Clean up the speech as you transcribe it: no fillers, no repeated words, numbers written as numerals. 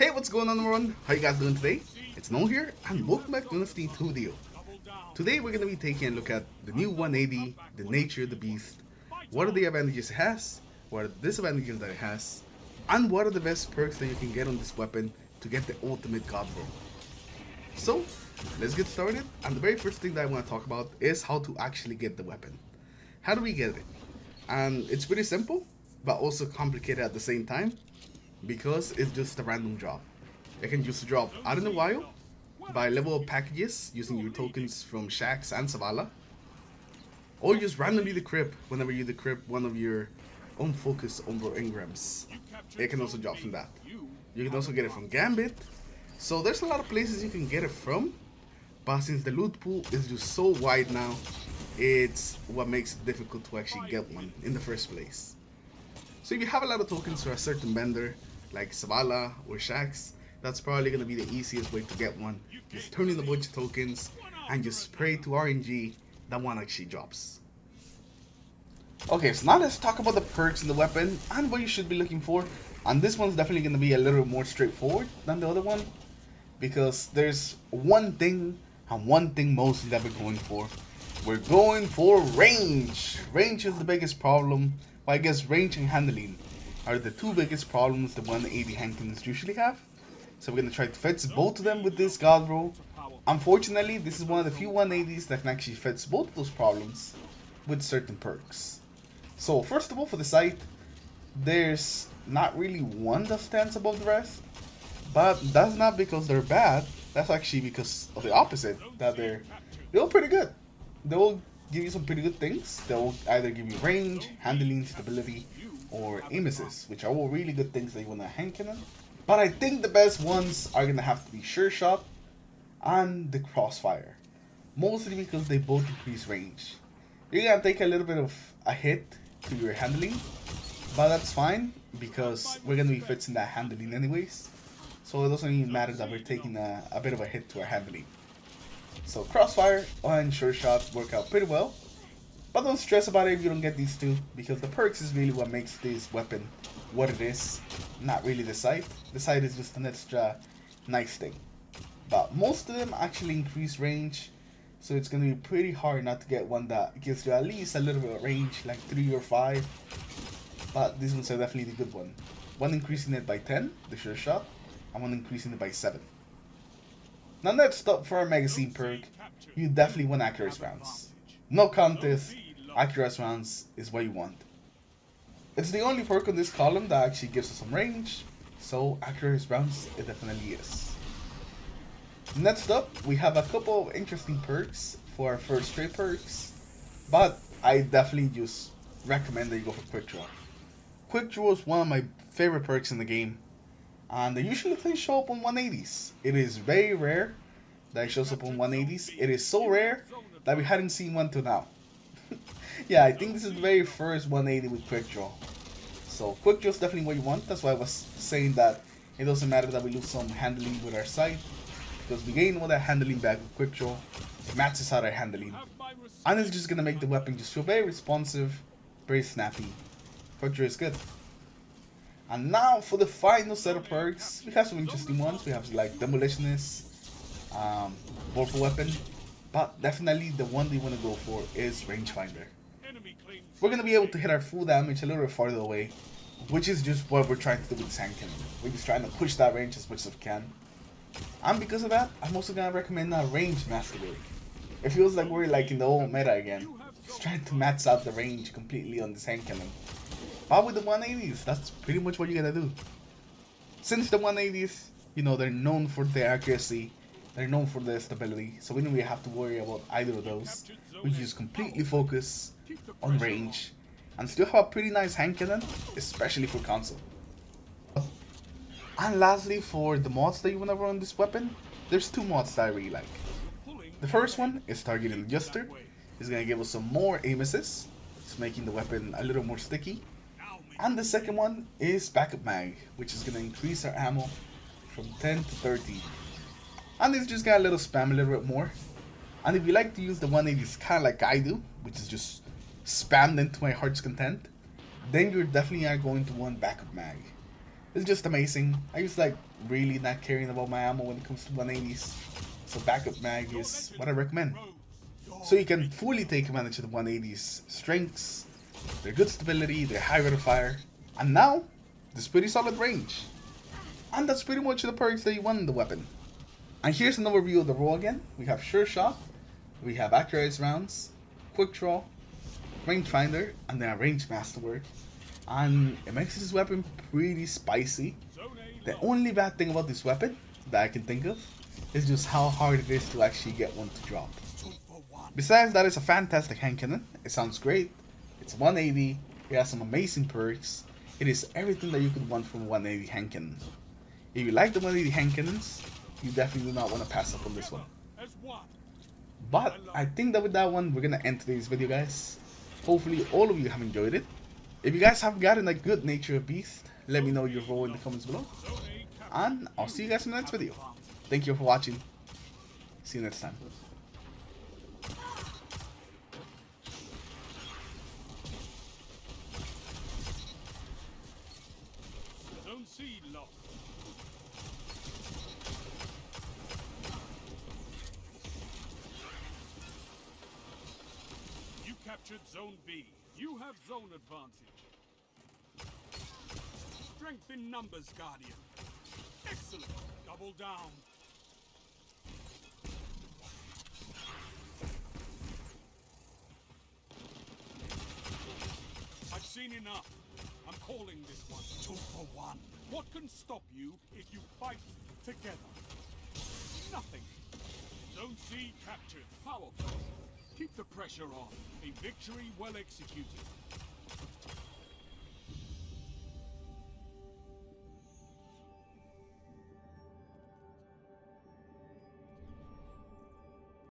Hey, what's going on everyone? How you guys doing today? It's Noel here, and welcome back to another 2 video. Today we're going to be taking a look at the new 180, the nature of the beast. What are the advantages it has, what are the disadvantages that it has, and what are the best perks that you can get on this weapon to get the ultimate god bro. So, let's get started, and the very first thing that I want to talk about is how to actually get the weapon. How do we get it? And it's pretty simple, but also complicated at the same time, because it's just a random drop. It can just drop out in the wild by level up packages using your tokens from Shax and Savala, or just randomly decrypt whenever you decrypt one of your own focus Umbro engrams. It can also drop from that. You can also get it from Gambit. So there's a lot of places you can get it from, but since the loot pool is just so wide now, it's what makes it difficult to actually get one in the first place. So if you have a lot of tokens for a certain vendor, like Savala or Shax, that's probably going to be the easiest way to get one. Just turn in a bunch of tokens and just pray to RNG that one actually drops. Okay, so now let's talk about the perks in the weapon and what you should be looking for. And this one's definitely going to be a little more straightforward than the other one, because there's one thing and one thing mostly that we're going for. We're going for range. Range is the biggest problem. Well, I guess range and handling are the two biggest problems the 180 hand cannons usually have. So we're going to try to fix both of them with this god roll. Unfortunately, this is one of the few 180s that can actually fix both of those problems with certain perks. So first of all, for the sight, there's not really one that stands above the rest. But that's not because they're bad, that's actually because of the opposite, that they're all pretty good. They will give you some pretty good things. They'll either give you range, handling, stability, or aim assist, which are all really good things that you want to hand cannon. But I think the best ones are going to have to be Sure Shot and the Crossfire. Mostly because they both increase range. You're going to take a little bit of a hit to your handling, but that's fine because we're going to be fixing that handling anyways. So it doesn't even matter that we're taking a bit of a hit to our handling. So Crossfire and Sure Shot work out pretty well. But don't stress about it if you don't get these two, because the perks is really what makes this weapon what it is, not really the sight. The sight is just an extra nice thing. But most of them actually increase range, so it's going to be pretty hard not to get one that gives you at least a little bit of range, like 3 or 5. But these ones are definitely the good one. One increasing it by 10, the Sure Shot, and one increasing it by 7. Now next up for our magazine perk, you definitely want accurate rounds. No contest, accurate rounds is what you want. It's the only perk on this column that actually gives us some range, so accurate rounds it definitely is. Next up, we have a couple of interesting perks for our first 3 perks, but I definitely just recommend that you go for Quick Draw. Quick Draw is one of my favorite perks in the game, and they usually show up on 180s. It is very rare that it shows up on 180s. It is so rare that we hadn't seen one till now. Yeah, I think this is the very first 180 with Quick Draw. So Quick Draw is definitely what you want. That's why I was saying that it doesn't matter that we lose some handling with our sight, because we gain all that handling back with Quick Draw. It matches out our handling, and it's just gonna make the weapon just feel very responsive, very snappy. Quick Draw is good. And now for the final set of perks, we have some interesting ones. We have like Demolitionist, Vorpal Weapon, but definitely the one that you want to go for is Rangefinder. We're going to be able to hit our full damage a little bit farther away, which is just what we're trying to do with this hand cannon. We're just trying to push that range as much as we can. And because of that, I'm also going to recommend a range masterwork. It feels like we're like in the old meta again, just trying to max out the range completely on this hand cannon. But with the 180s, that's pretty much what you gotta do. Since the 180s, you know, they're known for their accuracy, they're known for their stability, so we don't really have to worry about either of those. We just completely focus on range and still have a pretty nice hand cannon, especially for console. And lastly, for the mods that you wanna run on this weapon, there's 2 mods that I really like. The first one is Targeting Adjuster. It's gonna give us some more aim assist. It's making the weapon a little more sticky. And the second one is Backup Mag, which is going to increase our ammo from 10 to 30. And it's just got a little spam a little bit more. And if you like to use the 180s kind of like I do, which is just spammed into my heart's content, then you're definitely are going to want Backup Mag. It's just amazing. I used to like really not caring about my ammo when it comes to 180s. So backup mag is what I recommend. So you can fully take advantage of the 180s strengths, their good stability, their high rate of fire, and now this pretty solid range. And that's pretty much the perks that you want in the weapon. And here's an overview of the roll again. We have sure shot, we have accurate rounds, quick draw, rangefinder, and then a range masterwork. And it makes this weapon pretty spicy. The only bad thing about this weapon that I can think of is just how hard it is to actually get one to drop. Besides that, it's a fantastic hand cannon. It sounds great. It's 180. It has some amazing perks. It is everything that you could want from a 180 hand cannon. If you like the 180 hand cannons, you definitely do not want to pass up on this one. But I think that with that one, we're gonna end today's video, guys. Hopefully all of you have enjoyed it. If you guys have gotten a good nature of beast, let me know your role in the comments below. And I'll see you guys in the next video. Thank you for watching. See you next time. Zone C lost. You captured Zone B. You have zone advantage. Strength in numbers, Guardian. Excellent. Double down. I've seen enough. I'm calling this one 2 for 1. What can stop you if you fight together? Nothing. Zone C captured. Power play. Keep the pressure on. A victory well executed.